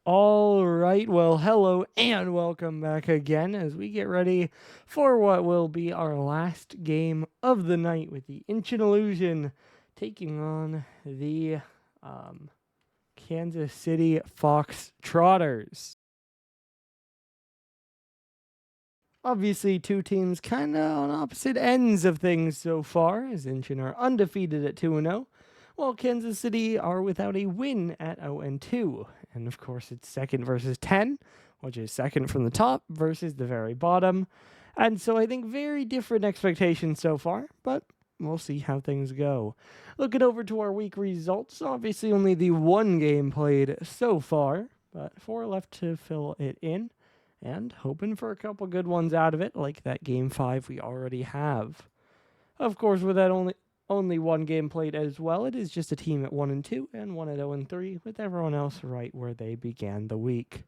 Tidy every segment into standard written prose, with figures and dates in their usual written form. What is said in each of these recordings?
All right, well, hello and welcome back again as we get ready for what will be our last game of the night with the Incheon Illusion taking on the Kansas City Foxtrotters. Obviously, two teams kind of on opposite ends of things so far, as Incheon are undefeated at 2-0, while Kansas City are without a win at 0-2. And of course, it's second versus 10, which is second from the top versus the very bottom. And so I think very different expectations so far, but we'll see how things go. Looking over to our week results, obviously only the one game played so far, but four left to fill it in. And hoping for a couple good ones out of it, like that game 5 we already have. Of course, with that only one game played as well, it is just a team at 1-2 and one at 0-3, with everyone else right where they began the week.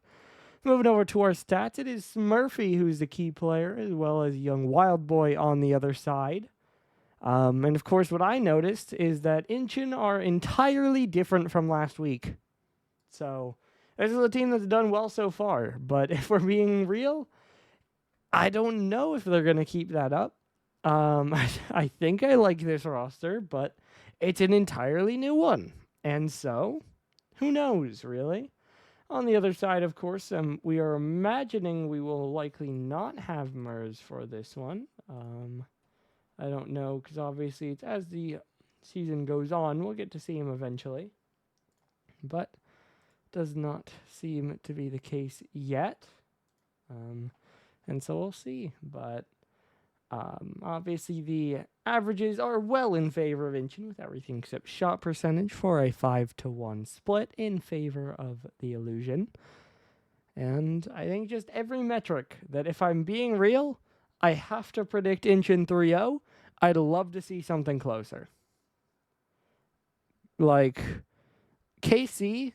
Moving over to our stats, it is Smurfy who's the key player, as well as Young Wild Boy on the other side. And of course, what I noticed is that Incheon are entirely different from last week. So this is a team that's done well so far, but if we're being real, I don't know if they're going to keep that up. I think I like this roster, but it's an entirely new one. And so, who knows, really? On the other side, of course, we are imagining we will likely not have Mers for this one. I don't know, because obviously it's as the season goes on, we'll get to see him eventually. But does not seem to be the case yet. And so we'll see. But obviously the averages are well in favor of Incheon with everything except shot percentage for a 5-1 split in favor of the Illusion. And I think just every metric that if I'm being real, I have to predict Incheon 3-0. I'd love to see something closer. Like KC,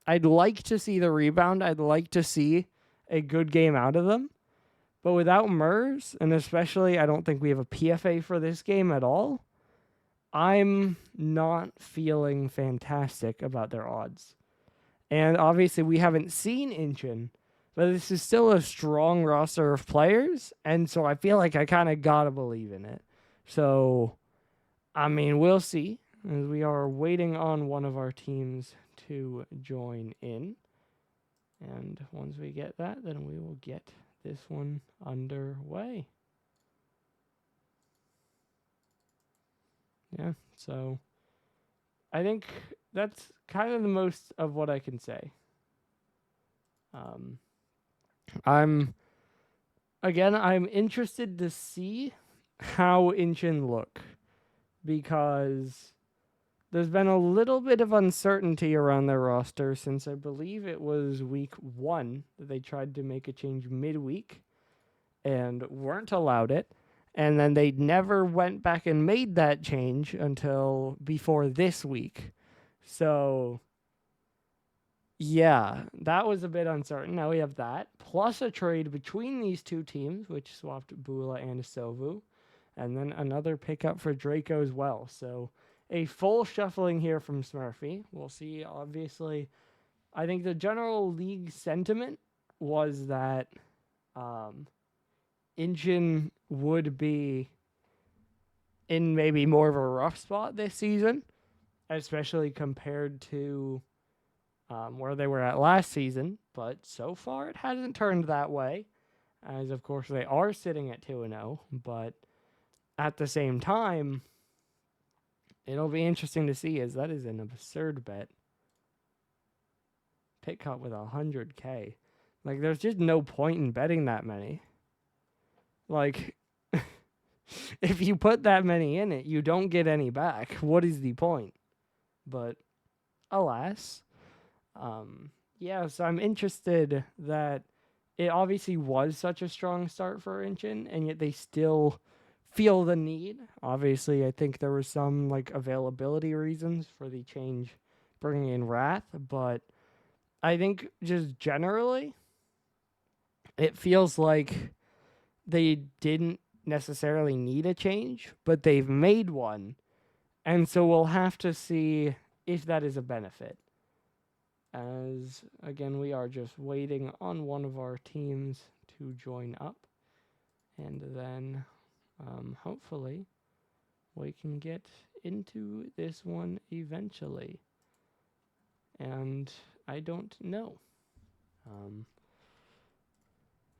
I'd like to see the rebound. I'd like to see a good game out of them. But without Mers, and especially I don't think we have a PFA for this game at all, I'm not feeling fantastic about their odds. And obviously we haven't seen Incheon, but this is still a strong roster of players, and so I feel like I kind of got to believe in it. So, I mean, we'll see, as we are waiting on one of our teams to join in. And once we get that, then we will get this one underway. Yeah, so I think that's kind of the most of what I can say. I'm interested to see how Incheon look, because there's been a little bit of uncertainty around their roster since I believe it was week 1 that they tried to make a change midweek and weren't allowed it. And then they never went back and made that change until before this week. So, yeah, that was a bit uncertain. Now we have that, plus a trade between these two teams, which swapped Bula and Sovu, and then another pickup for Draco as well. So, a full shuffling here from Smurfy. We'll see, obviously. I think the general league sentiment was that Incheon would be in maybe more of a rough spot this season, especially compared to where they were at last season. But so far, it hasn't turned that way, as of course they are sitting at 2-0. But at the same time, it'll be interesting to see, as that is an absurd bet. Pick cut with 100K. Like, there's just no point in betting that many. Like, if you put that many in it, you don't get any back. What is the point? But, alas. Yeah, so I'm interested that it obviously was such a strong start for Incheon, and yet they still feel the need. Obviously, I think there was some like availability reasons for the change bringing in Wrath, but I think just generally it feels like they didn't necessarily need a change, but they've made one. And so we'll have to see if that is a benefit. as again we are just waiting on one of our teams to join up, and then hopefully we can get into this one eventually. And I don't know.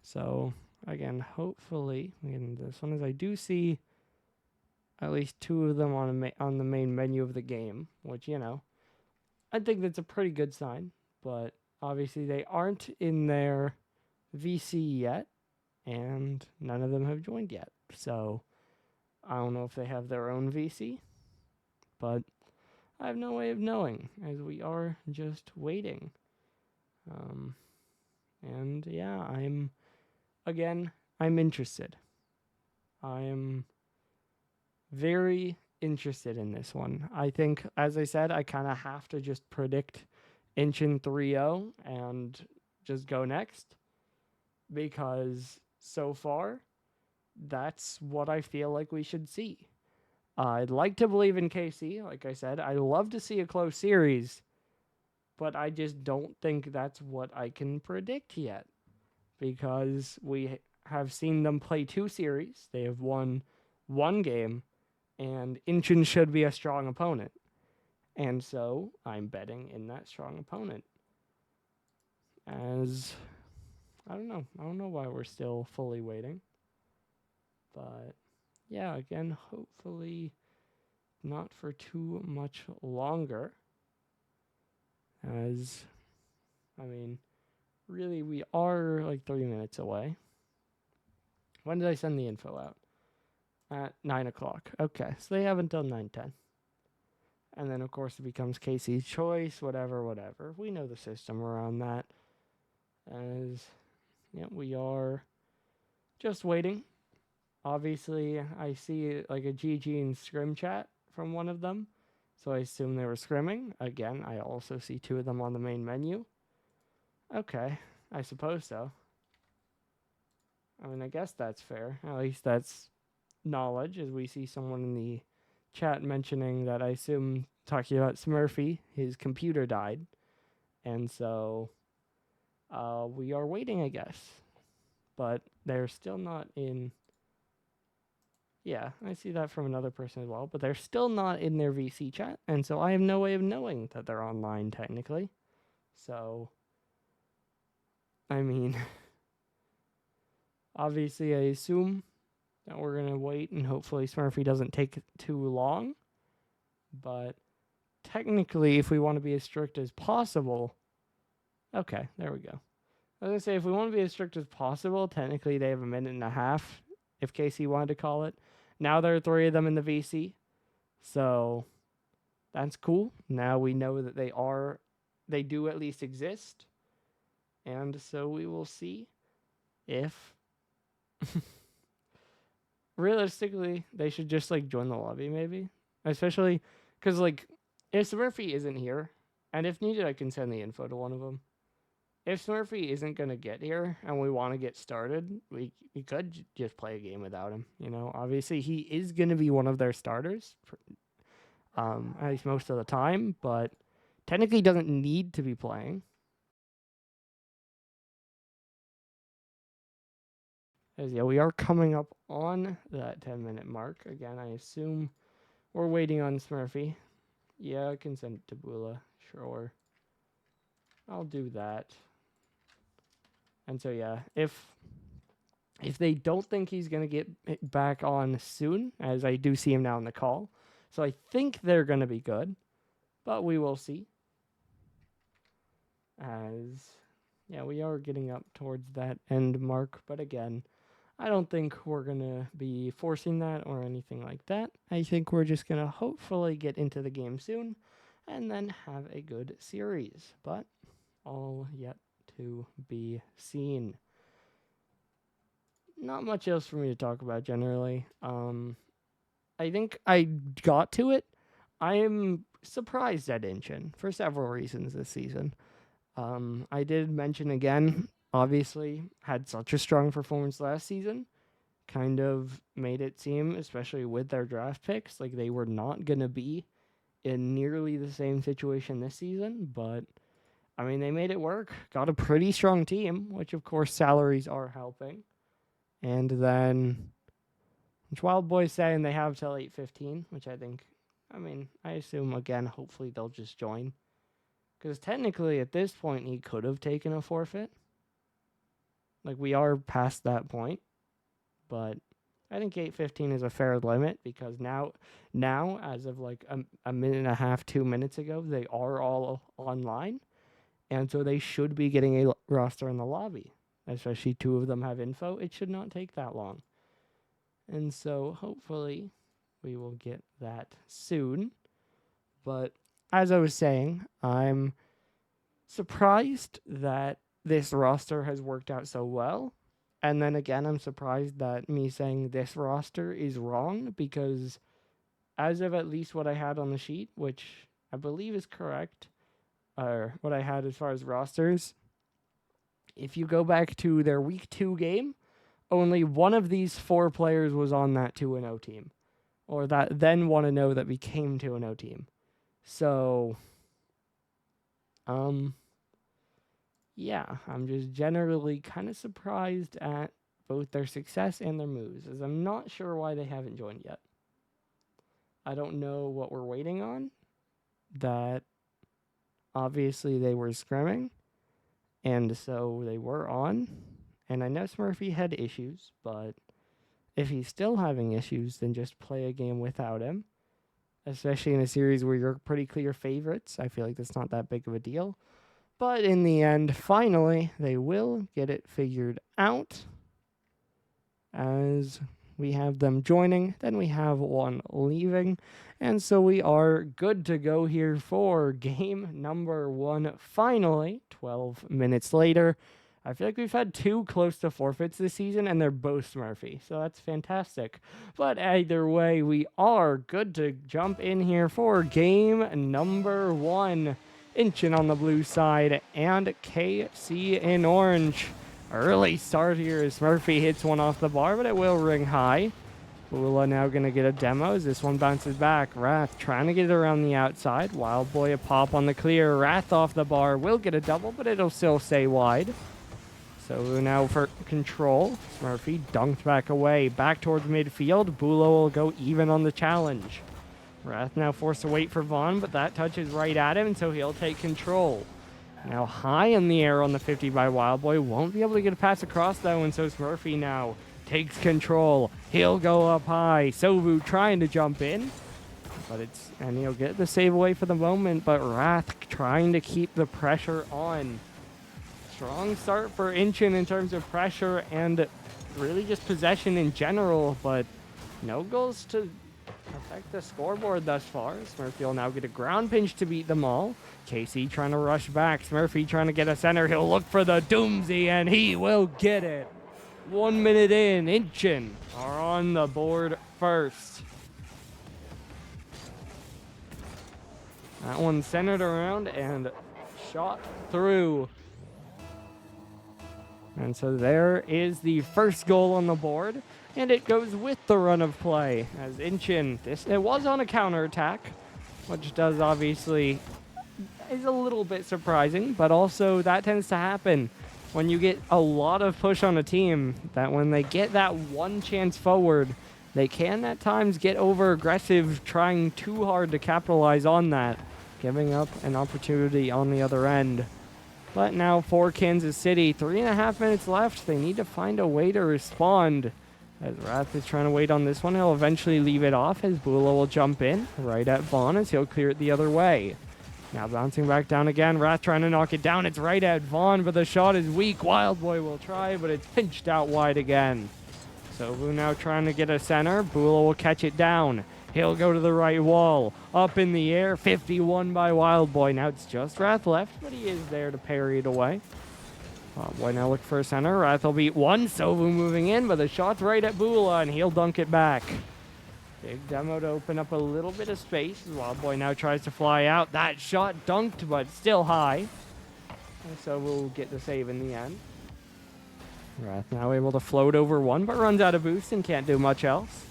So again, hopefully we get into this one, as I do see at least two of them on the main menu of the game, which, you know, I think that's a pretty good sign. But obviously they aren't in their VC yet, and none of them have joined yet. So I don't know if they have their own VC, but I have no way of knowing, as we are just waiting. And yeah, I'm interested. I am very interested in this one. I think, as I said, I kind of have to just predict Incheon 3-0 and just go next, because so far, that's what I feel like we should see. I'd like to believe in KC. Like I said, I'd love to see a close series, but I just don't think that's what I can predict yet, because we have seen them play 2 series. They have won 1 game, and Incheon should be a strong opponent. And so I'm betting in that strong opponent. As I don't know why we're still fully waiting. But yeah, again, hopefully not for too much longer. As I mean, really, we are like 3 minutes away. When did I send the info out? At 9 o'clock. Okay, so they have until 9:10. And then, of course, it becomes Casey's choice, whatever. We know the system around that. As, yeah, we are just waiting. Obviously, I see like a GG in scrim chat from one of them, so I assume they were scrimming. Again, I also see 2 of them on the main menu. Okay, I suppose so. I mean, I guess that's fair. At least that's knowledge, as we see someone in the chat mentioning that, I assume talking about Smurfy, his computer died. And so we are waiting, I guess. But they're still not in. Yeah, I see that from another person as well. But they're still not in their VC chat. And so I have no way of knowing that they're online technically. So, I mean, obviously I assume that we're going to wait, and hopefully Smurfy doesn't take too long. But technically, if we want to be as strict as possible... Okay, there we go. I was going to say, if we want to be as strict as possible, technically they have a minute and a half, if Casey wanted to call it. Now there are 3 of them in the VC. So that's cool. Now we know that they do at least exist. And so we will see if... realistically, they should just like join the lobby, maybe. Especially because, like, if Smurfy isn't here, and if needed, I can send the info to one of them. If Smurfy isn't going to get here and we want to get started, we could just play a game without him. You know, obviously he is going to be one of their starters, at least most of the time, but technically doesn't need to be playing. As yeah, we are coming up on that 10-minute mark. Again, I assume we're waiting on Smurfy. Yeah, I can send it to Bula. Sure. I'll do that. And so, yeah, if they don't think he's going to get back on soon, as I do see him now in the call, so I think they're going to be good, but we will see. As, yeah, we are getting up towards that end mark, but again, I don't think we're going to be forcing that or anything like that. I think we're just going to hopefully get into the game soon and then have a good series, but all yet to be seen. Not much else for me to talk about generally. I think I got to it. I am surprised at Incheon for several reasons this season. I did mention again, obviously, had such a strong performance last season. Kind of made it seem, especially with their draft picks, like they were not going to be in nearly the same situation this season. But I mean, they made it work. Got a pretty strong team, which of course salaries are helping. And then, which Wild Boy's saying they have till 8:15, which I think, I mean, I assume again, hopefully they'll just join. Because technically at this point, he could have taken a forfeit. Like, we are past that point. But I think 8:15 is a fair limit because now as of like a minute and a half, 2 minutes ago, they are all online. And so they should be getting a roster in the lobby. Especially 2 of them have info. It should not take that long. And so hopefully we will get that soon. But as I was saying, I'm surprised that this roster has worked out so well. And then again, I'm surprised that me saying this roster is wrong because as of at least what I had on the sheet, which I believe is correct, or what I had as far as rosters, if you go back to their week 2 game, only one of these 4 players was on that 2-0 team, or that then 1-0 that became 2-0 team. So, yeah, I'm just generally kind of surprised at both their success and their moves, as I'm not sure why they haven't joined yet. I don't know what we're waiting on. That obviously they were scrimming, and so they were on. And I know Smurfy had issues, but if he's still having issues, then just play a game without him, especially in a series where you're pretty clear favorites. I feel like that's not that big of a deal. But in the end, finally, they will get it figured out as we have them joining. Then we have one leaving. And so we are good to go here for game number 1. Finally, 12 minutes later. I feel like we've had 2 close to forfeits this season, and they're both Smurfy. So that's fantastic. But either way, we are good to jump in here for game number 1. Incheon on the blue side and KC in orange. Early start here as Smurfy hits one off the bar, but it will ring high. Bula now going to get a demo as this one bounces back. Wrath trying to get it around the outside. Wild Boy a pop on the clear. Wrath off the bar will get a double, but it'll still stay wide. So now for control. Smurfy dunked back away. Back towards midfield. Bula will go even on the challenge. Wrath now forced to wait for Vaughn, but that touches right at him, and so he'll take control. Now high in the air on the 50 by Wild Boy. Won't be able to get a pass across, though, and so Smurfy now takes control. He'll go up high. Sovu trying to jump in, and he'll get the save away for the moment, but Wrath trying to keep the pressure on. Strong start for Incheon in terms of pressure and really just possession in general, but no goals to affect the scoreboard thus far. Smurfy will now get a ground pinch to beat them all. KC trying to rush back. Smurfy trying to get a center. He'll look for the Doomsy, and he will get it. 1 minute in, Incheon are on the board first. That one centered around and shot through. And so there is the first goal on the board. And it goes with the run of play as Incheon, it was on a counterattack, which does obviously is a little bit surprising, but also that tends to happen when you get a lot of push on a team, that when they get that one chance forward, they can at times get over aggressive, trying too hard to capitalize on that, giving up an opportunity on the other end. But now for Kansas City, 3.5 minutes left. They need to find a way to respond. As Wrath is trying to wait on this one, he'll eventually leave it off as Bula will jump in right at Vaughn as he'll clear it the other way. Now bouncing back down again, Wrath trying to knock it down. It's right at Vaughn, but the shot is weak. Wild Boy will try, but it's pinched out wide again. Sovu now trying to get a center. Bula will catch it down. He'll go to the right wall. Up in the air, 51 by Wild Boy. Now it's just Wrath left, but he is there to parry it away. Wild Boy now look for a center. Wrath will beat one. Sovu moving in, but the shot's right at Bula, and he'll dunk it back. Big demo to open up a little bit of space. Wild Boy now tries to fly out. That shot dunked, but still high. And so we'll get the save in the end. Wrath now able to float over one, but runs out of boost and can't do much else.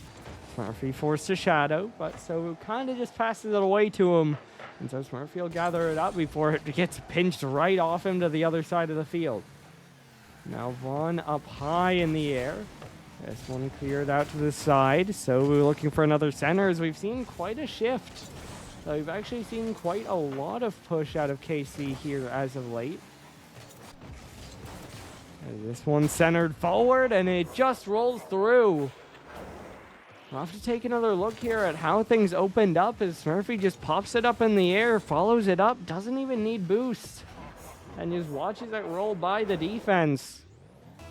Smurfy forced a shadow, but so kind of just passes it away to him. And so Smurfy will gather it up before it gets pinched right off him to the other side of the field. Now Vaughn up high in the air. This one cleared out to the side. So we're looking for another center as we've seen quite a shift. So we've actually seen quite a lot of push out of KC here as of late. And this one centered forward and it just rolls through. We'll have to take another look here at how things opened up as Smurfy just pops it up in the air, follows it up, doesn't even need boost, and just watches it roll by the defense.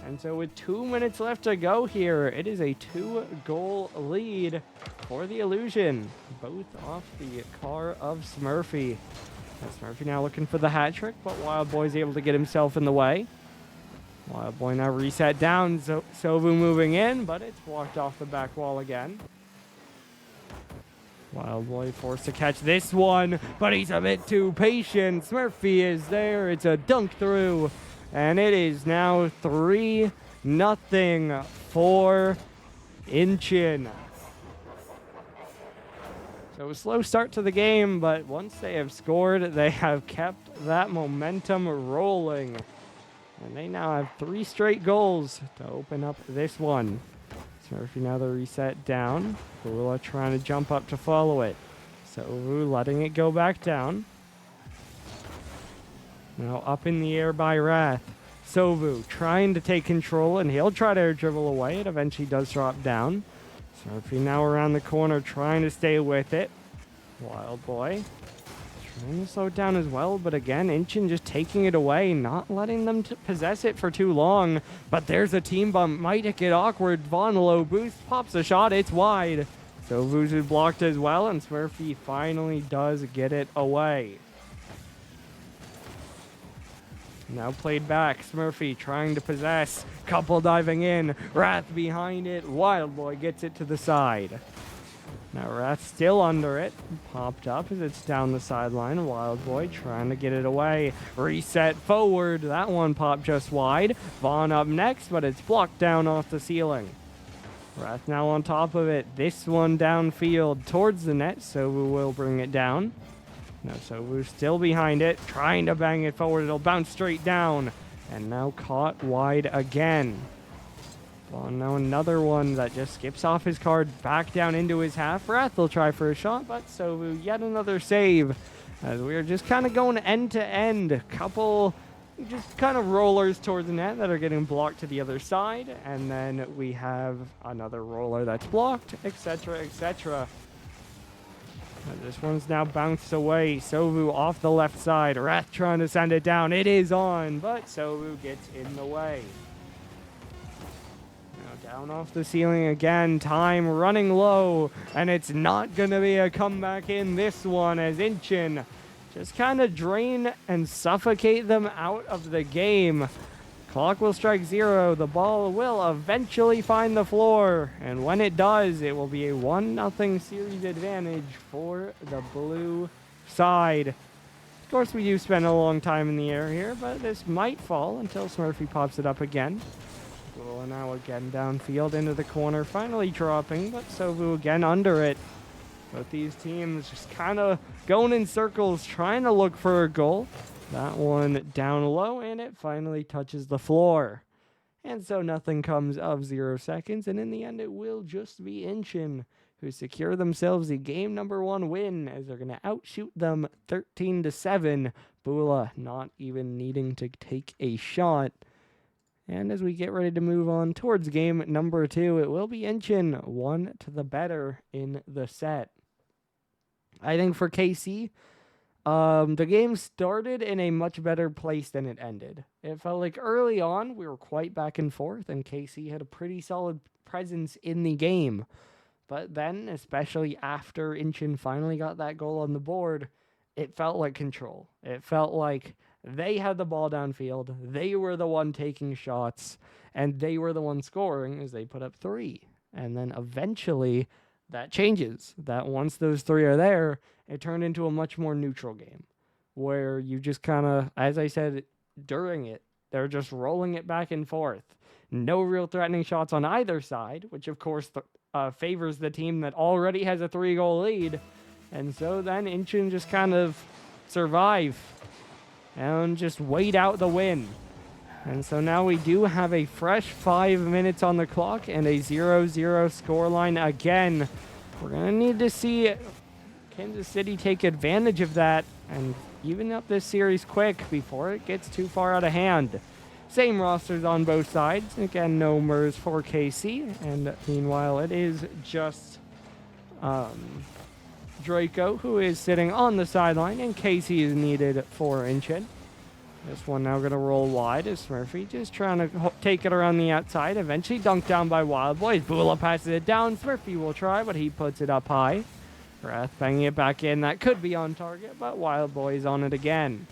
And so with 2 minutes left to go here, it is a 2-goal lead for the Illusion, both off the car of Smurfy. And Smurfy now looking for the hat trick, but Wild Boy's able to get himself in the way. Wild Boy now reset down, Sovu moving in, but it's blocked off the back wall again. Wild Boy forced to catch this one, but he's a bit too patient. Smurfy is there, it's a dunk through, and it is now 3-0 for Incheon. So a slow start to the game, but once they have scored, they have kept that momentum rolling. And they now have 3 straight goals to open up this one. Smurfy now the reset down. Bula trying to jump up to follow it. Sovu letting it go back down. Now up in the air by Wrath. Sovu trying to take control, and he'll try to dribble away. It eventually does drop down. Smurfy now around the corner trying to stay with it. Wild Boy trying to slow it down as well, but again, Incheon just taking it away, not letting them possess it for too long. But there's a team bump, might get awkward. Vaughn low boost, pops a shot, it's wide. So Vuzu blocked as well, and Smurfy finally does get it away. Now played back, Smurfy trying to possess, couple diving in, Wrath behind it, Wild Boy gets it to the side. Now Wrath still under it, popped up as it's down the sideline. Wild Boy trying to get it away. Reset forward, that one popped just wide. Vaughn up next, but it's blocked down off the ceiling. Wrath now on top of it. This one downfield towards the net, Sovu will bring it down. Now Sovu's still behind it, trying to bang it forward. It'll bounce straight down, and now caught wide again. Well, now another one that just skips off his card back down into his half. Wrath will try for a shot, but Sovu yet another save. As we're just kind of going end to end. Couple just kind of rollers towards the net that are getting blocked to the other side. And then we have another roller that's blocked, etc., etc. This one's now bounced away. Sovu off the left side. Wrath trying to send it down. It is on, but Sovu gets in the way. Down off the ceiling again, time running low, and it's not going to be a comeback in this one as Incheon just kind of drain and suffocate them out of the game. Clock will strike 0. The ball will eventually find the floor, and when it does, it will be a 1-0 series advantage for the blue side. Of course, we do spend a long time in the air here, but this might fall until Smurfy pops it up again. Bula now again downfield into the corner, finally dropping, but Sovu again under it. Both these teams just kind of going in circles, trying to look for a goal. That one down low, and it finally touches the floor. And so nothing comes of 0 seconds, and in the end it will just be Incheon who secure themselves the game number 1 win, as they're going to outshoot them 13-7. Bula not even needing to take a shot. And as we get ready to move on towards game number 2, it will be Incheon 1 to the better in the set. I think for KC, the game started in a much better place than it ended. It felt like early on we were quite back and forth, and KC had a pretty solid presence in the game. But then, especially after Incheon finally got that goal on the board, it felt like control. It felt like they had the ball downfield, they were the one taking shots, and they were the one scoring as they put up 3. And then eventually that changes. That once those 3 are there, it turned into a much more neutral game where you just kind of, as I said during it, they're just rolling it back and forth. No real threatening shots on either side, which of course favors the team that already has a 3-goal lead. And so then Incheon just kind of survive and just wait out the win. And so now we do have a fresh 5 minutes on the clock and a 0-0 scoreline again. We're going to need to see Kansas City take advantage of that and even up this series quick before it gets too far out of hand. Same rosters on both sides. Again, no MERS for KC. And meanwhile, it is just Draco who is sitting on the sideline, and KC is needed for Incheon. This one now going to roll wide as Smurfy just trying to take it around the outside. Eventually dunked down by Wild Boy. Bula passes it down. Smurfy will try, but he puts it up high. Wrath banging it back in. That could be on target, but Wild Boy's on it again.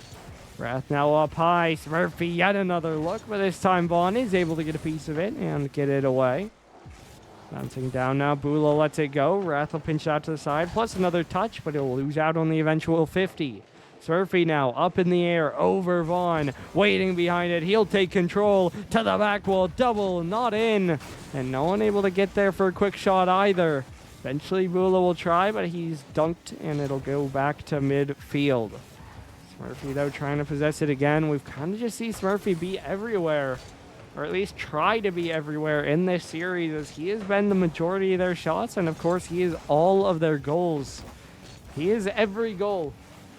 Wrath now up high. Smurfy yet another look, but this time Vaughn is able to get a piece of it and get it away. Bouncing down now. Bula lets it go. Wrath will pinch out to the side, plus another touch, but he'll lose out on the eventual 50. Smurfy now up in the air over Vaughn, waiting behind it. He'll take control to the back wall, double, not in, and no one able to get there for a quick shot either. Eventually Bula will try, but he's dunked, and it'll go back to midfield. Smurfy, though, trying to possess it again. We've kind of just seen Smurfy be everywhere, or at least try to be everywhere in this series, as he has been the majority of their shots, and of course he is all of their goals. He is every goal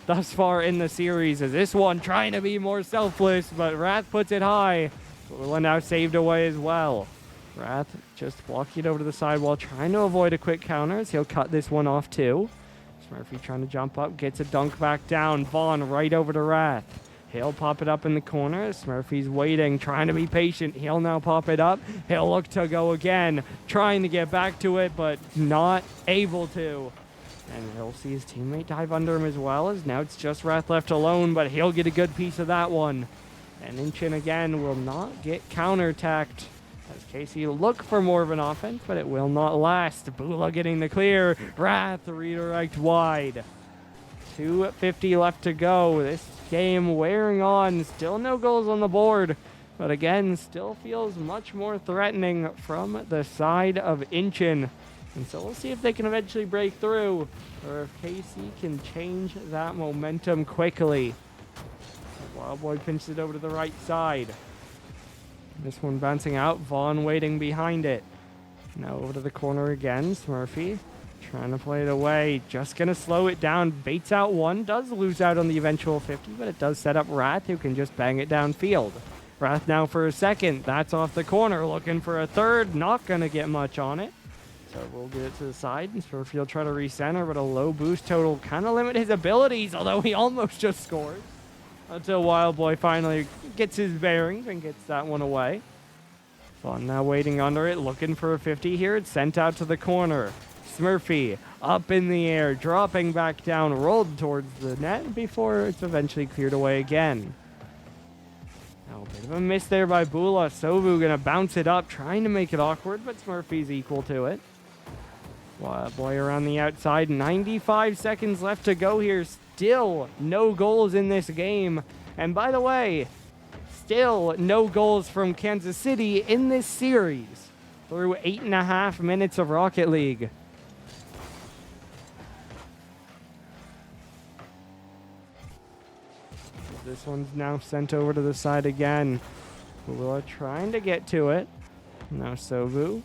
thus far in the series, as this one trying to be more selfless, but Wrath puts it high. Bula now saved away as well. Wrath just walking it over to the sidewall, trying to avoid a quick counter, as he'll cut this one off too. Smurfy trying to jump up, gets a dunk back down. Vaughn right over to Wrath. He'll pop it up in the corner. Smurfy's waiting, trying to be patient. He'll now pop it up. He'll look to go again, trying to get back to it, but not able to. And he'll see his teammate dive under him as well, as now it's just Wrath left alone, but he'll get a good piece of that one. And Incheon again will not get counterattacked, as Casey look for more of an offense, but it will not last. Bula getting the clear. Wrath redirect wide. 2:50 left to go. This game wearing on. Still no goals on the board, but again, still feels much more threatening from the side of Incheon. And so we'll see if they can eventually break through, or if KC can change that momentum quickly. Wild Boy pinches it over to the right side. This one bouncing out. Vaughn waiting behind it. Now over to the corner again. Smurfy trying to play it away. Just going to slow it down. Baits out one. Does lose out on the eventual 50, but it does set up Wrath, who can just bang it downfield. Wrath now for a second. That's off the corner. Looking for a third. Not going to get much on it. So we'll get it to the side. And Smurfy will try to recenter, but a low boost total kind of limit his abilities, although he almost just scores. Until Wild Boy finally gets his bearings and gets that one away. Vaughn now waiting under it, looking for a 50 here. It's sent out to the corner. Smurfy up in the air, dropping back down, rolled towards the net before it's eventually cleared away again. Now a bit of a miss there by Bula. Sovu gonna bounce it up, trying to make it awkward, but Smurfy's equal to it. Wild Boy around the outside. 95 seconds left to go here. Still no goals in this game. And by the way, still no goals from Kansas City in this series through 8.5 minutes of Rocket League. This one's now sent over to the side again. Bula trying to get to it. Now Sovu.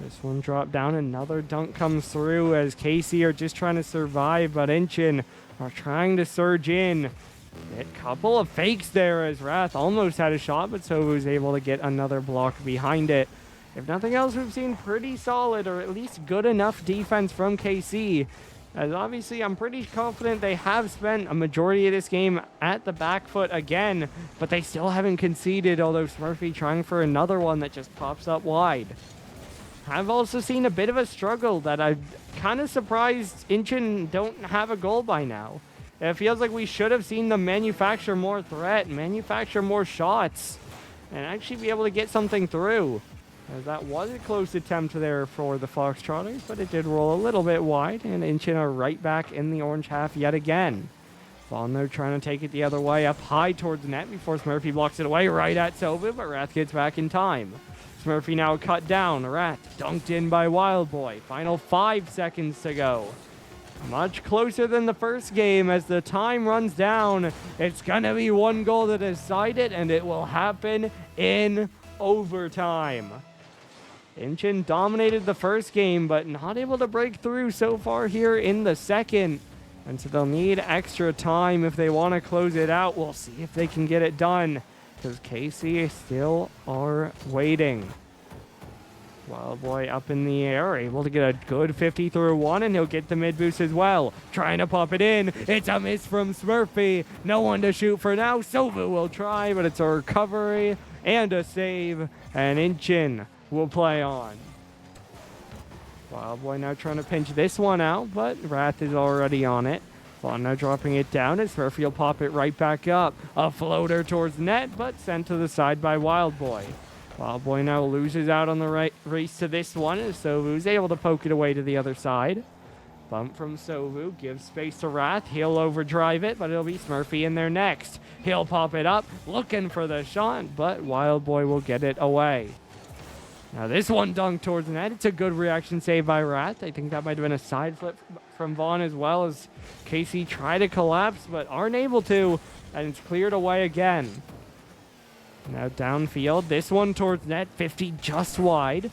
This one dropped down. Another dunk comes through as KC are just trying to survive, but Incheon are trying to surge in. A couple of fakes there as Wrath almost had a shot, but Sovu's able to get another block behind it. If nothing else, we've seen pretty solid, or at least good enough defense from KC. As obviously, I'm pretty confident they have spent a majority of this game at the back foot again, but they still haven't conceded, although Smurfy trying for another one that just pops up wide. I've also seen a bit of a struggle that I'm kind of surprised Incheon don't have a goal by now. It feels like we should have seen them manufacture more threat, manufacture more shots, and actually be able to get something through. As that was a close attempt there for the Foxtrotters, but it did roll a little bit wide, and Incheon are right back in the orange half yet again. Vaughn there trying to take it the other way, up high towards the net before Smurfy blocks it away right at Sovu, but Wrath gets back in time. Smurfy now cut down. Wrath dunked in by Wild Boy. Final 5 seconds to go. Much closer than the first game as the time runs down. It's going to be one goal to decide it, and it will happen in overtime. Incheon dominated the first game, but not able to break through so far here in the second. And so they'll need extra time if they want to close it out. We'll see if they can get it done, because KC still are waiting. Wild Boy up in the air, able to get a good 50 through one, and he'll get the mid boost as well. Trying to pop it in. It's a miss from Smurfy. No one to shoot for now. Sovu will try, but it's a recovery and a save, and Incheon will play on. Wild Boy now trying to pinch this one out, but Wrath is already on it. Vaughn now dropping it down as Smurfy will pop it right back up. A floater towards net, but sent to the side by Wild Boy. Wild Boy now loses out on the race to this one as Sovu's able to poke it away to the other side. Bump from Sovu, gives space to Wrath. He'll overdrive it, but it'll be Smurfy in there next. He'll pop it up, looking for the shot, but Wild Boy will get it away. Now this one dunked towards the net. It's a good reaction save by Wrath. I think that might have been a side flip from Vaughn as well, as KC try to collapse, but aren't able to, and it's cleared away again. Now downfield, this one towards net, 50 just wide.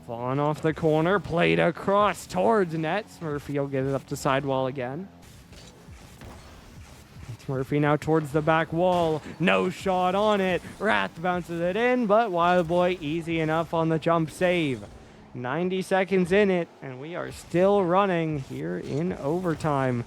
Vaughn off the corner, played across towards net. Smurfy will get it up the sidewall again. Smurfy now towards the back wall. No shot on it. Wrath bounces it in, but Wild Boy easy enough on the jump save. 90 seconds in it, and we are still running here in overtime.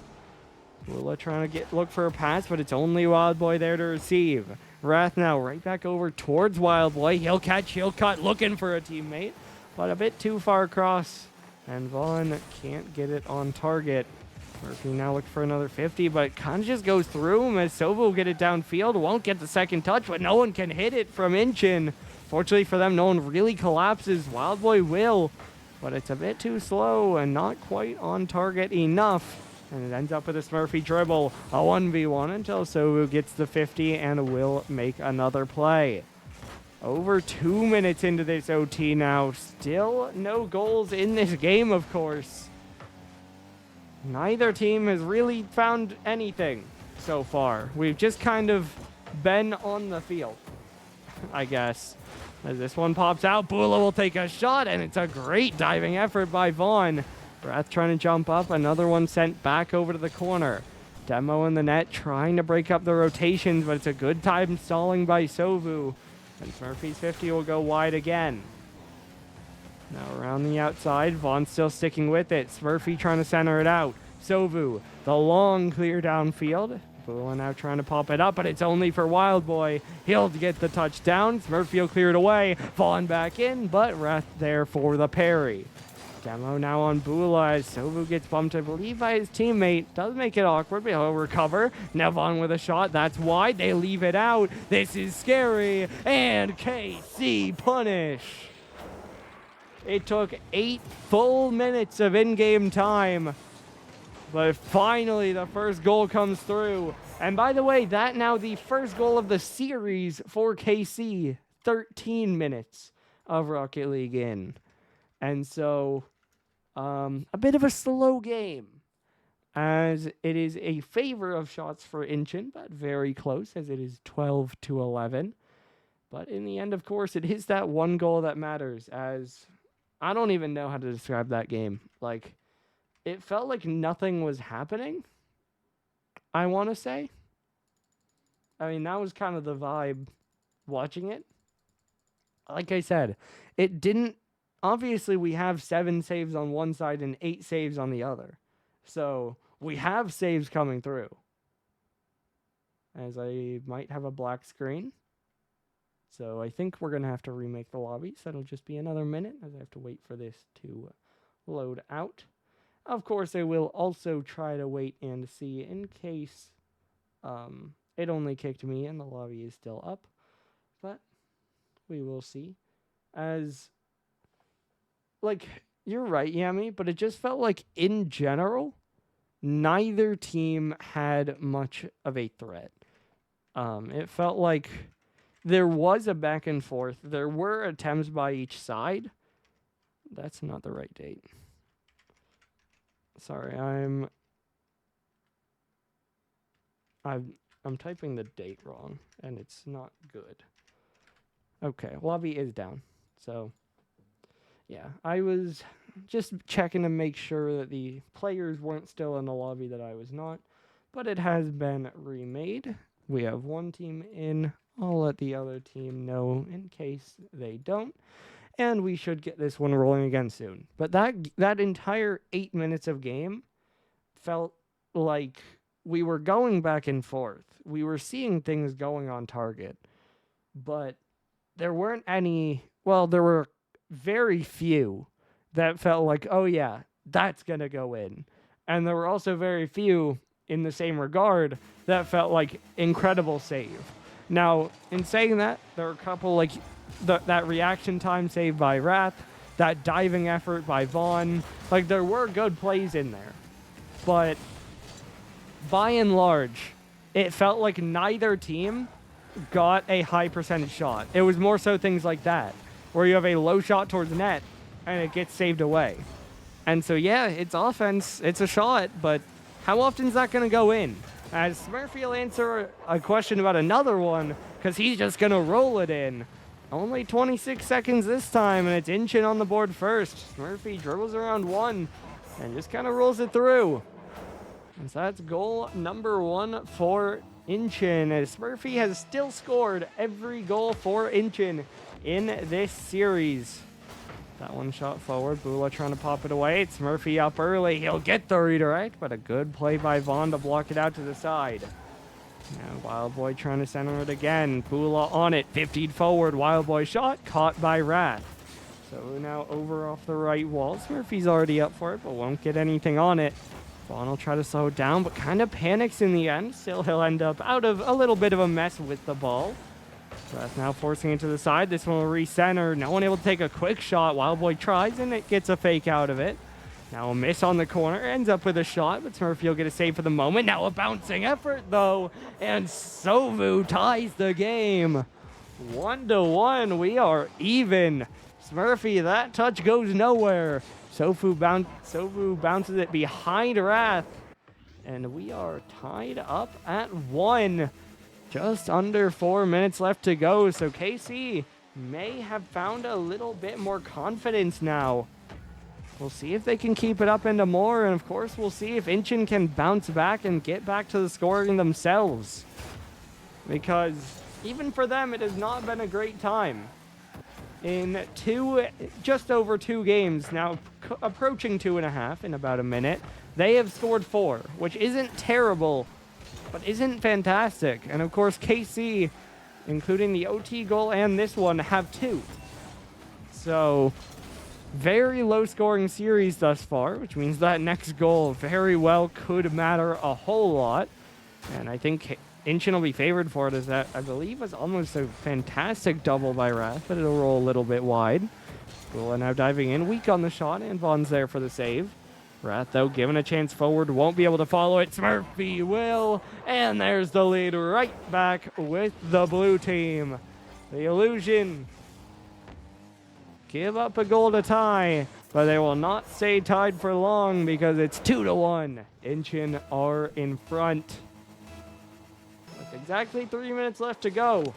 Willa trying to look for a pass, but it's only Wild Boy there to receive. Wrath now right back over towards Wild Boy. He'll catch, he'll cut, looking for a teammate, but a bit too far across, and Vaughn can't get it on target. Murphy now looking for another 50, but it kind of just goes through him as Sova will get it downfield. Won't get the second touch, but no one can hit it from Incheon. Fortunately for them, no one really collapses. Wild Boy will, but it's a bit too slow and not quite on target enough. And it ends up with a Smurfy dribble, a 1v1 until Sovu gets the 50 and will make another play. Over 2 minutes into this OT now. Still no goals in this game, of course. Neither team has really found anything so far. We've just kind of been on the field, I guess. As this one pops out, Bula will take a shot, and it's a great diving effort by Vaughn. Wrath trying to jump up, another one sent back over to the corner. Demo in the net trying to break up the rotations, but it's a good time stalling by Sovu. And Smurfy's 50 will go wide again. Now around the outside, Vaughn still sticking with it. Smurfy trying to center it out. Sovu, the long clear downfield. Bula now trying to pop it up, but it's only for Wild Boy. He'll get the touchdown. Smurfy will clear it away. Vaughn back in, but Wrath there for the parry. Demo now on Bula as Sovu gets bumped, I believe, by his teammate. Does make it awkward, but he'll recover. Now Vaughn with a shot. That's wide. They leave it out. This is scary. And KC punish. It took 8 full minutes of in-game time. But finally, the first goal comes through. And by the way, that now the first goal of the series for KC. 13 minutes of Rocket League in. And so, a bit of a slow game, as it is a favor of shots for Incheon, but very close, as it is 12-11. But in the end, of course, it is that one goal that matters, as I don't even know how to describe that game. Like, it felt like nothing was happening, I want to say. I mean, that was kind of the vibe watching it. Like I said, it didn't. Obviously, we have 7 saves on one side and 8 saves on the other. So, we have saves coming through. As I might have a black screen. So, I think we're going to have to remake the lobby. So, it'll just be another minute as I have to wait for this to load out. Of course, I will also try to wait and see in case it only kicked me and the lobby is still up. But we will see. As... Like, you're right, Yami, but it just felt like, in general, neither team had much of a threat. It felt like there was a back and forth. There were attempts by each side. That's not the right date. Sorry, I'm typing the date wrong, and it's not good. Okay, lobby is down. So, yeah, I was just checking to make sure that the players weren't still in the lobby, that I was not. But it has been remade. We have one team in. I'll let the other team know in case they don't. And we should get this one rolling again soon. But that entire 8 minutes of game felt like we were going back and forth. We were seeing things going on target. But there weren't any... Well, there were very few that felt like, oh yeah, that's going to go in. And there were also very few in the same regard that felt like incredible save. Now, in saying that, there were a couple like that reaction time save by Wrath, that diving effort by Vaughn. Like, there were good plays in there. But by and large, it felt like neither team got a high percentage shot. It was more so things like that, where you have a low shot towards net and it gets saved away. And so, yeah, it's offense, it's a shot, but how often is that going to go in? As Smurfy will answer a question about another one, because he's just going to roll it in. Only 26 seconds this time, and it's Incheon on the board first. Smurfy dribbles around one and just kind of rolls it through. And so that's goal number 1 for Incheon, as Smurfy has still scored every goal for Incheon in this series. That one shot forward. Bula trying to pop it away. It's Smurfy up early. He'll get the redirect, but a good play by Vaughn to block it out to the side. Now Wild Boy trying to center it again. Bula on it. 50 forward. Wild Boy shot. Caught by Wrath. So now over off the right wall. Smurfy's already up for it, but won't get anything on it. Vaughn will try to slow it down, but kind of panics in the end. Still, he'll end up out of a little bit of a mess with the ball. Wrath now forcing it to the side. This one will recenter. No one able to take a quick shot. Wild Boy tries, and it gets a fake out of it. Now a miss on the corner. Ends up with a shot, but Smurfy will get a save for the moment. Now a bouncing effort, though. And Sovu ties the game. 1-1. We are even. Smurfy, that touch goes nowhere. Sovu bounces it behind Wrath. And we are tied up at 1. Just under 4 minutes left to go, so KC may have found a little bit more confidence now. We'll see if they can keep it up into more, and of course we'll see if Incheon can bounce back and get back to the scoring themselves. Because even for them, it has not been a great time. In just over 2 games, now approaching 2.5 in about a minute, they have scored 4, which isn't terrible, but isn't fantastic. And of course, KC, including the OT goal and this one, have 2. So, very low scoring series thus far, which means that next goal very well could matter a whole lot. And I think Incheon will be favored for it, as that, I believe, was almost a fantastic double by Wrath, but it'll roll a little bit wide. Bula now diving in, weak on the shot, and Vaughn's there for the save. Wrath, though, given a chance forward, won't be able to follow it. Smurfy will, and there's the lead right back with the blue team. The Illusion give up a goal to tie, but they will not stay tied for long because it's 2-1. Incheon are in front. With exactly 3 minutes left to go.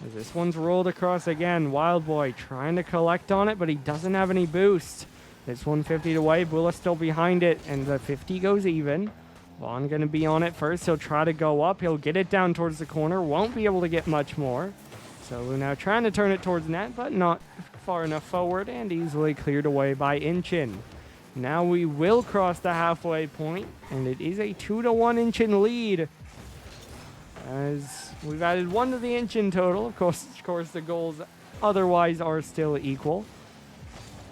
As this one's rolled across again. Wild Boy trying to collect on it, but he doesn't have any boost. This 150 away. Bula still behind it, and the 50 goes even. Vaughn going to be on it first. He'll try to go up. He'll get it down towards the corner. Won't be able to get much more. So we're now trying to turn it towards net, but not far enough forward, and easily cleared away by Incheon. Now we will cross the halfway point, and it is a 2-1 Incheon lead. As we've added 1 to the Incheon total. Of course, the goals otherwise are still equal.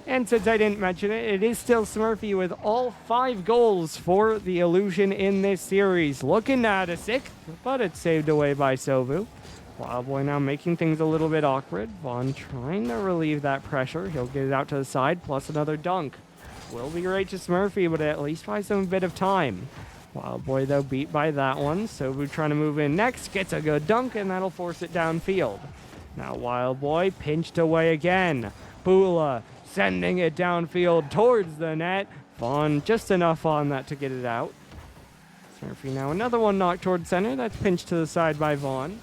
And since I didn't mention it, it is still Smurfy with all 5 goals for the Illusion in this series. Looking at a 6th, but it's saved away by Sovu. Wild Boy now making things a little bit awkward. Vaughn trying to relieve that pressure. He'll get it out to the side, plus another dunk. will be right to Smurfy, but at least buy some bit of time. Wild Boy, though, beat by that one. Sovu trying to move in next, gets a good dunk, and that'll force it downfield. Now Wild Boy pinched away again. Bula sending it downfield towards the net. Vaughn just enough on that to get it out. Smurfy now another one knocked towards center. That's pinched to the side by Vaughn.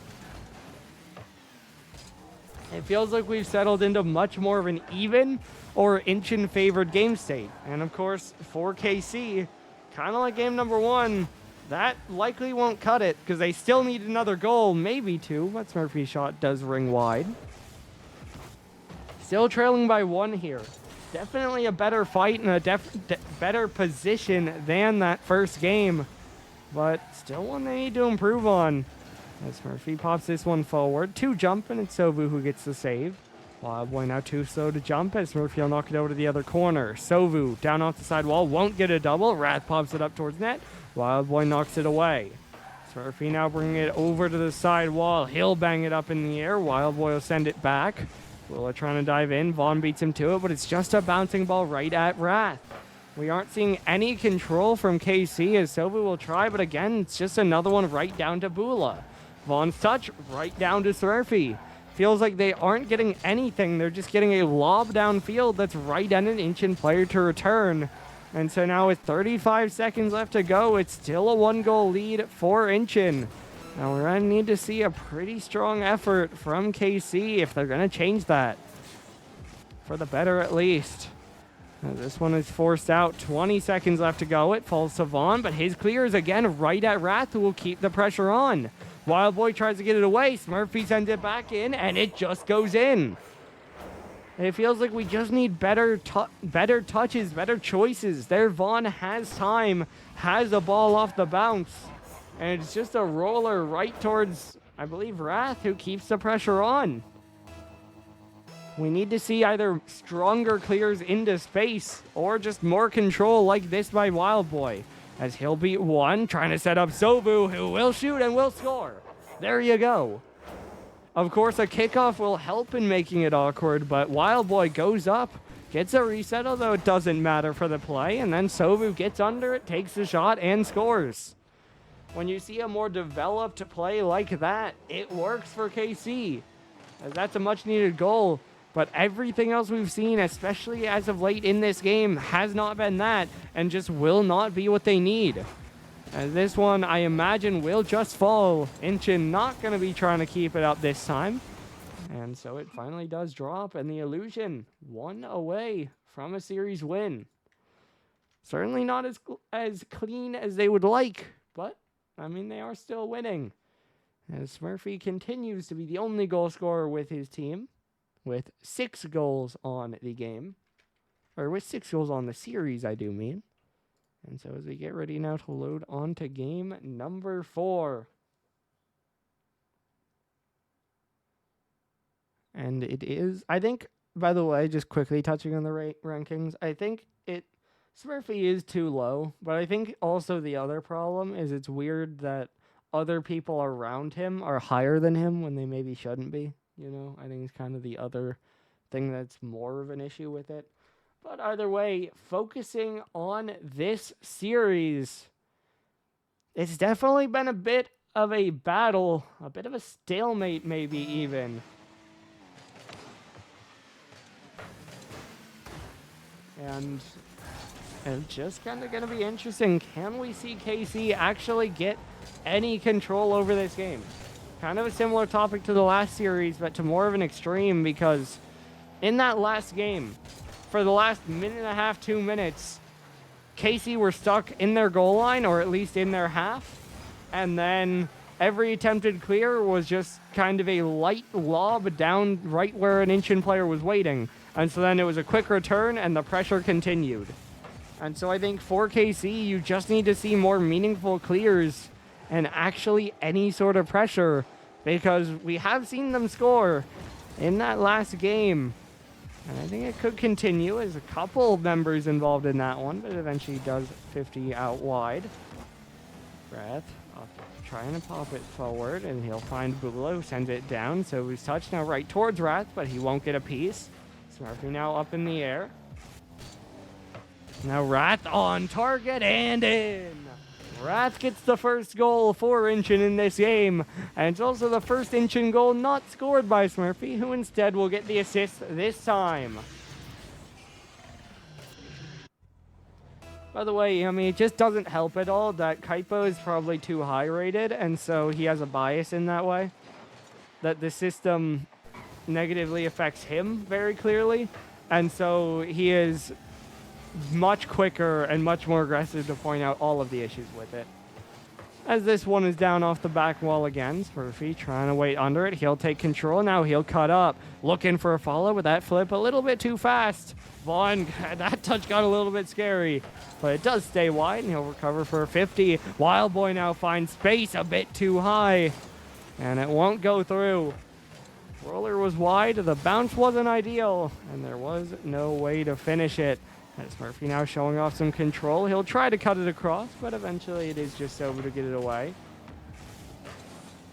It feels like we've settled into much more of an even or Incheon favored game state. And of course, for KC, kind of like game number one, that likely won't cut it because they still need another goal, maybe two, but Smurfy's shot does ring wide. Still trailing by one here. Definitely a better fight and a better position than that first game, but still one they need to improve on. As Smurfy pops this one forward, 2 jump, and it's Sovu who gets the save. Wild Boy now too slow to jump as Smurfy will knock it over to the other corner. Sovu down off the side wall, won't get a double. Wrath pops it up towards net. Wild Boy knocks it away. Smurfy now bringing it over to the side wall. He'll bang it up in the air. Wild Boy will send it back. Willa trying to dive in. Vaughn beats him to it, but it's just a bouncing ball right at Wrath. We aren't seeing any control from KC as Sovu will try, but again, it's just another one right down to Bula. Vaughn's touch right down to Smurfy. Feels like they aren't getting anything. They're just getting a lob downfield that's right at an Incheon player to return. And so now with 35 seconds left to go, it's still a 1-goal lead for Incheon. Now we're going to need to see a pretty strong effort from KC if they're going to change that. For the better at least. Now this one is forced out. 20 seconds left to go. It falls to Vaughn, but his clear is again right at Wrath, who will keep the pressure on. Wild Boy tries to get it away. Smurfy sends it back in, and it just goes in. It feels like we just need better touches, better choices. There, Vaughn has time, has a ball off the bounce, and it's just a roller right towards, I believe, Wrath, who keeps the pressure on. We need to see either stronger clears into space or just more control like this by Wild Boy. As he'll beat one, trying to set up Sovu, who will shoot and will score. There you go. Of course, a kickoff will help in making it awkward, but Wild Boy goes up, gets a reset, although it doesn't matter for the play, and then Sovu gets under it, takes the shot, and scores. When you see a more developed play like that, it works for KC. As that's a much-needed goal. But everything else we've seen, especially as of late in this game, has not been that and just will not be what they need. As this one, I imagine, will just fall. Incheon not going to be trying to keep it up this time. And so it finally does drop, and the Illusion 1 away from a series win. Certainly not as clean as they would like, but, I mean, they are still winning. As Smurfy continues to be the only goal scorer with his team, with 6 goals on the game. Or with 6 goals on the series, I do mean. And so as we get ready now to load on to game number 4. And it is, I think, by the way, just quickly touching on the rankings, I think Smurfy is too low, but I think also the other problem is it's weird that other people around him are higher than him when they maybe shouldn't be. You know, I think it's kind of the other thing that's more of an issue with it. But either way, focusing on this series, it's definitely been a bit of a battle, a bit of a stalemate maybe even. And it's just kind of going to be interesting. Can we see KC actually get any control over this game? Kind of a similar topic to the last series, but to more of an extreme, because in that last game, for the last minute and a half, 2 minutes, KC were stuck in their goal line, or at least in their half, and then every attempted clear was just kind of a light lob down right where an Incheon player was waiting. And so then it was a quick return, and the pressure continued. And so I think for KC, you just need to see more meaningful clears and actually any sort of pressure, because we have seen them score in that last game. And I think it could continue as a couple members involved in that one, but eventually does 50 out wide. Wrath trying to pop it forward, and he'll find Bula, who sends it down. So he's touched now right towards Wrath, but he won't get a piece. Smurfy now up in the air. Now Wrath on target and in. Wrath gets the first goal for Incheon in this game, and it's also the first Incheon goal not scored by Smurfy, who instead will get the assist this time. By the way, I mean, it just doesn't help at all that Kaipo is probably too high rated, and so he has a bias in that way. That the system negatively affects him very clearly, and so he is much quicker and much more aggressive to point out all of the issues with it. As this one is down off the back wall again, Smurfy trying to wait under it. He'll take control. Now he'll cut up, looking for a follow, but that flip a little bit too fast. Vaughn, that touch got a little bit scary, but it does stay wide, and he'll recover for a 50. Wild Boy now finds space a bit too high, and it won't go through. Roller was wide, the bounce wasn't ideal, and there was no way to finish it. As Smurfy now showing off some control. He'll try to cut it across, but eventually it is just over to get it away.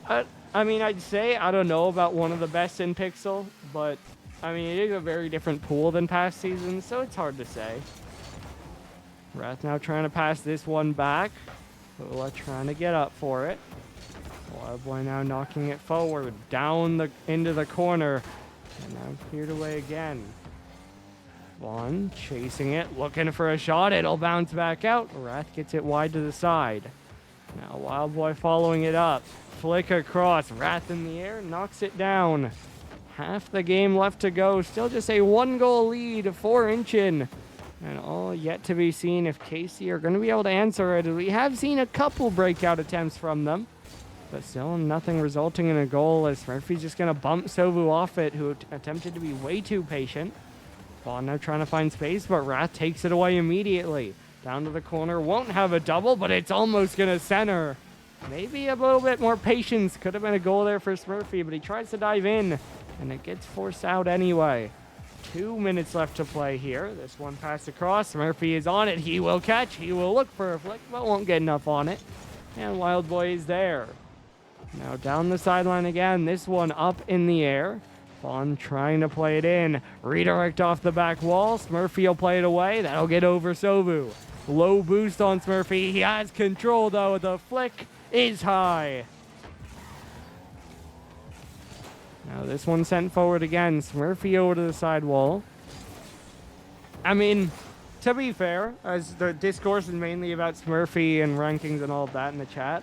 I mean, I'd say I don't know about one of the best in Pixel, but I mean, it is a very different pool than past seasons, so it's hard to say. Wrath now trying to pass this one back. Ula trying to get up for it. Wild Boy now knocking it forward, down into the corner, and now cleared away again. Vaughn chasing it, looking for a shot. It'll bounce back out. Wrath gets it wide to the side. Now Wild Boy following it up. Flick across. Wrath in the air, knocks it down. Half the game left to go. Still just a 1-goal lead for Incheon. And all yet to be seen if KC are going to be able to answer it. We have seen a couple breakout attempts from them, but still nothing resulting in a goal, as Smurfy's just going to bump Sovu off it, who attempted to be way too patient. Vaughn now trying to find space, but Wrath takes it away immediately. Down to the corner, won't have a double, but it's almost going to center. Maybe a little bit more patience. Could have been a goal there for Smurfy, but he tries to dive in, and it gets forced out anyway. 2 minutes left to play here. This one passed across. Smurfy is on it. He will catch. He will look for a flick, but won't get enough on it. And Wild Boy is there. Now down the sideline again. This one up in the air. Vaughn trying to play it in. Redirect off the back wall. Smurfy will play it away. That'll get over Sovu. Low boost on Smurfy. He has control, though. The flick is high. Now this one sent forward again. Smurfy over to the side wall. I mean, to be fair, as the discourse is mainly about Smurfy and rankings and all of that in the chat,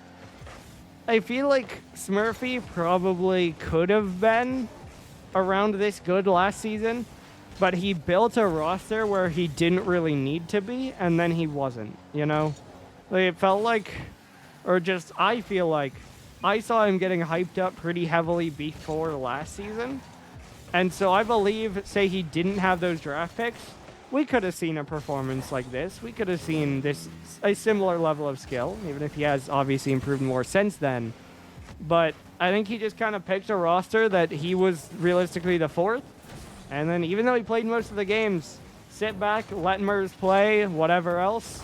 I feel like Smurfy probably could have been around this good last season, but he built a roster where he didn't really need to be, and then he wasn't, you know? Like, it felt like, or just, I feel like, I saw him getting hyped up pretty heavily before last season, and so I believe, say he didn't have those draft picks, we could have seen a performance like this. We could have seen a similar level of skill, even if he has obviously improved more since then. But I think he just kind of picked a roster that he was realistically the fourth. And then even though he played most of the games, sit back, let Mers play, whatever else.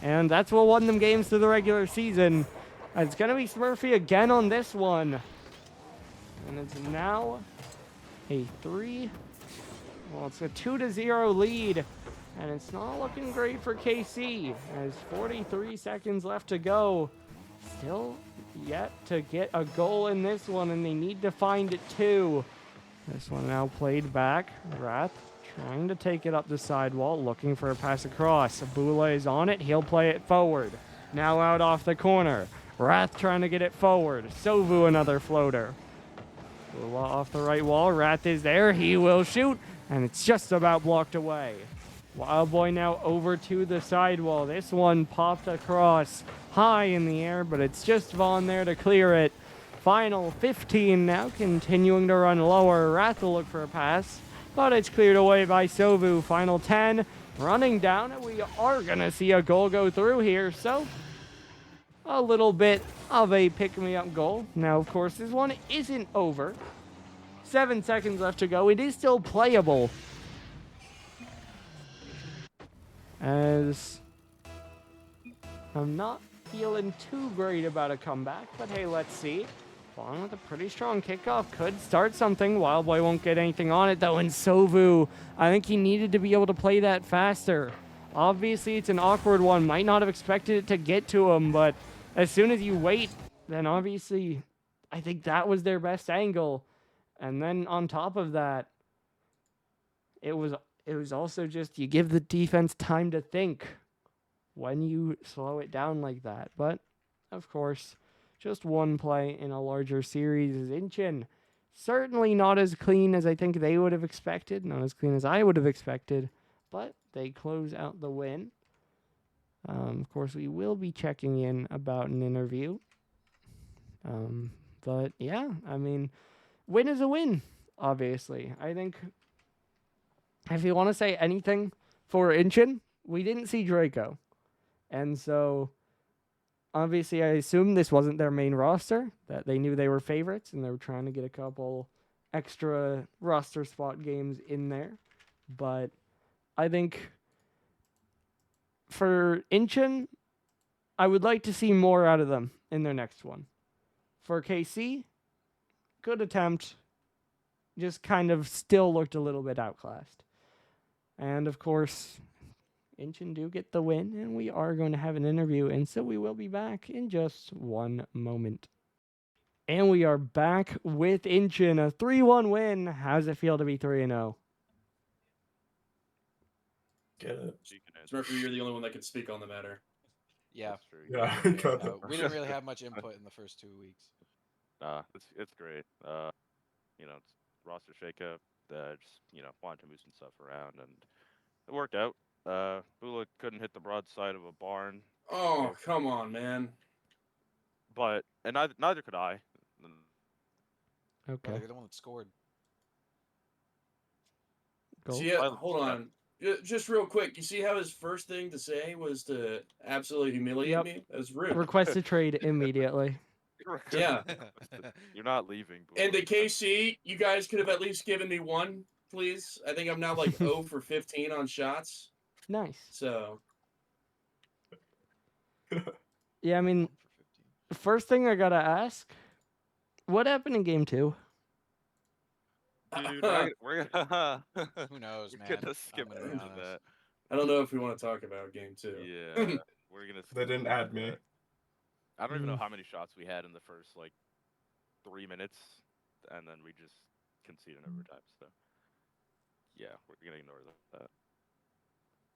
And that's what won them games through the regular season. It's going to be Smurfy again on this one. And it's now a 2-0 lead. And it's not looking great for KC. There's 43 seconds left to go. Still yet to get a goal in this one, and they need to find it too. This one now played back. Wrath trying to take it up the sidewall, looking for a pass across. Abula is on it. He'll play it forward. Now out off the corner. Wrath trying to get it forward. Sovu another floater. Abula off the right wall. Wrath is there. He will shoot, and it's just about blocked away. Wild Boy now over to the sidewall. This one popped across high in the air, but it's just Vaughn there to clear it. Final 15 now, continuing to run lower. Wrath will look for a pass, but it's cleared away by Sovu. Final 10, running down, and we are going to see a goal go through here. So, a little bit of a pick-me-up goal. Now, of course, this one isn't over. 7 seconds left to go. It is still playable, as I'm not feeling too great about a comeback, but hey, let's see. Vaughn with a pretty strong kickoff could start something. Wild Boy won't get anything on it, though, and Sovu, I think he needed to be able to play that faster. Obviously, it's an awkward one. Might not have expected it to get to him, but as soon as you wait, then obviously, I think that was their best angle. And then on top of that, it was also just you give the defense time to think when you slow it down like that. But of course, just one play in a larger series is Incheon. Certainly not as clean as I think they would have expected, not as clean as I would have expected, but they close out the win. Of course, we will be checking in about an interview. But yeah, I mean, win is a win, obviously. I think if you want to say anything for Incheon, we didn't see Draco. And so, obviously, I assume this wasn't their main roster, that they knew they were favorites, and they were trying to get a couple extra roster spot games in there. But I think for Incheon, I would like to see more out of them in their next one. For KC, good attempt, just kind of still looked a little bit outclassed. And of course, Incheon do get the win, and we are going to have an interview, and so we will be back in just one moment. And we are back with Incheon, a 3-1 win. How does it feel to be 3-0? Get it. Smurfy, you're the only one that can speak on the matter. Yeah. Yeah, got it. We didn't really have much input in the first 2 weeks. It's great. It's roster shakeup. Just wanted to move some stuff around, and it worked out. Bula couldn't hit the broadside of a barn. Oh, come on, man. But neither could I. Okay. Well, you're the one that scored. See, hold on. Just real quick, you see how his first thing to say was to absolutely humiliate me? That was rude. Request a trade immediately. Yeah. You're not leaving. Bula. And the KC, you guys could have at least given me one, please. I think I'm now like 0 for 15 on shots. Nice. So. Yeah, I mean, first thing I gotta ask, what happened in game 2? Dude, we're gonna Who knows, man? We're gonna skip into that. I don't know if we want to talk about game 2. Yeah, we're gonna. They didn't add me. I don't even know how many shots we had in the first 3 minutes, and then we just conceded in overtime. So yeah, we're gonna ignore that.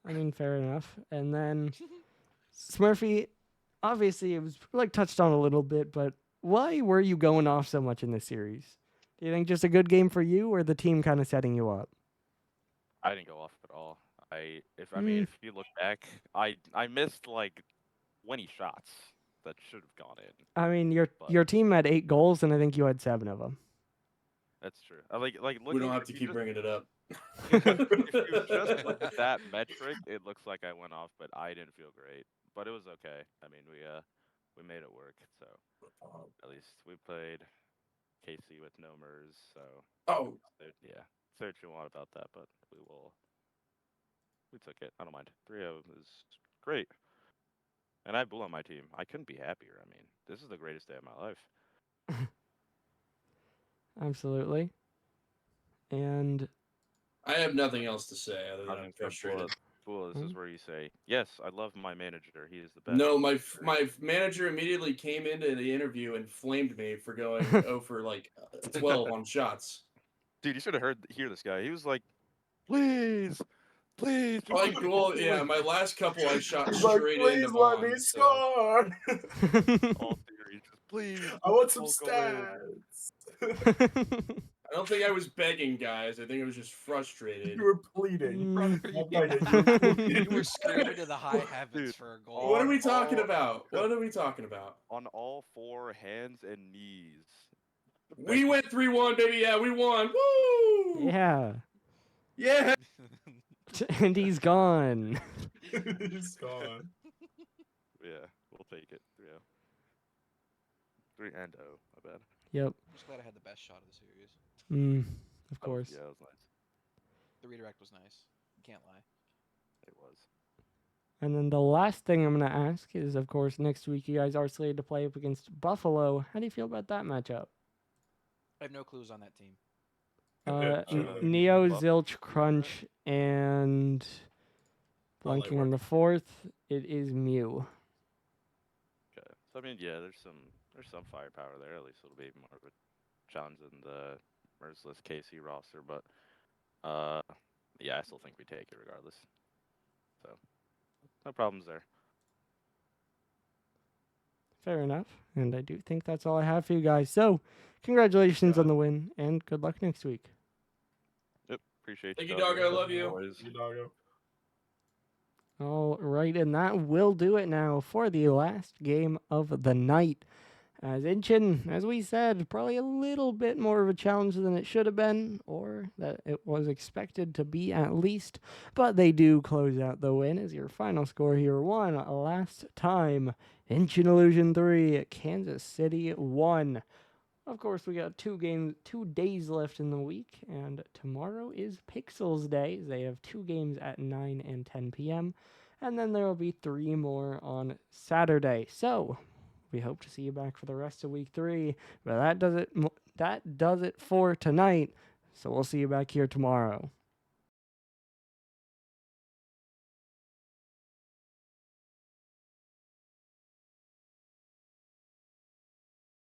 I mean, fair enough. And then Smurfy, obviously it was touched on a little bit, but why were you going off so much in this series? Do you think just a good game for you, or the team kind of setting you up? I didn't go off at all. If you look back, I missed 20 shots that should have gone in. I mean, your team had 8 goals, and I think you had 7 of them. That's true. We don't have to keep bringing it up. If you just look at that metric, it looks like I went off, but I didn't feel great. But it was okay. I mean, we made it work. So at least we played KC with no MERS. So yeah, say what you want about that, but we took it. I don't mind. 3-0 is great. And I have Bull on my team. I couldn't be happier. I mean, this is the greatest day of my life. Absolutely. And I have nothing else to say other than I'm frustrated. Bull, this is where you say, yes, I love my manager. He is the best. No, my manager immediately came into the interview and flamed me for going 0 for 12 on shots. Dude, you should have hear this guy. He was like, please. Yeah, my last couple I shot He's straight into please let me Bond, score. All theories, just please. I want some don't go in. stats. I don't think I was begging, guys. I think I was just frustrated. You were pleading. You were screaming to the high heavens for a goal. What are we talking about? What are we talking about? On all 4 hands and knees. We went 3-1, baby. Yeah, we won. Woo! yeah. Yeah. And he's gone. He's gone. Yeah, we'll take it. 3-0. 3-0, my bad. Yep. I'm just glad I had the best shot of the series. Of course. Yeah, it was nice. The redirect was nice. Can't lie. It was. And then the last thing I'm going to ask is, of course, next week you guys are slated to play up against Buffalo. How do you feel about that matchup? I have no clues on that team. Neo, Zilch, Crunch, and All light Blanking on the work. fourth, it is Mew. Okay. So I mean, yeah, there's some firepower there. At least it'll be more of a challenge than the merciless KC roster. But yeah, I still think we take it regardless. So no problems there. Fair enough. And I do think that's all I have for you guys. So, congratulations on God. the win, and good luck next week. Yep. Appreciate Thank you. you, dog. fellas, I love as you. always. You doggo. All right, and that will do it now for the last game of the night. As Incheon, as we said, probably a little bit more of a challenge than it should have been, or that it was expected to be at least. But they do close out the win as your final score here. One last time. Incheon Illusion 3, Kansas City 1. Of course, we got 2 days left in the week, and tomorrow is Pixels Day. They have 2 games at 9 and 10 p.m., and then there will be 3 more on Saturday. So, we hope to see you back for the rest of week 3. But that does it for tonight. So we'll see you back here tomorrow.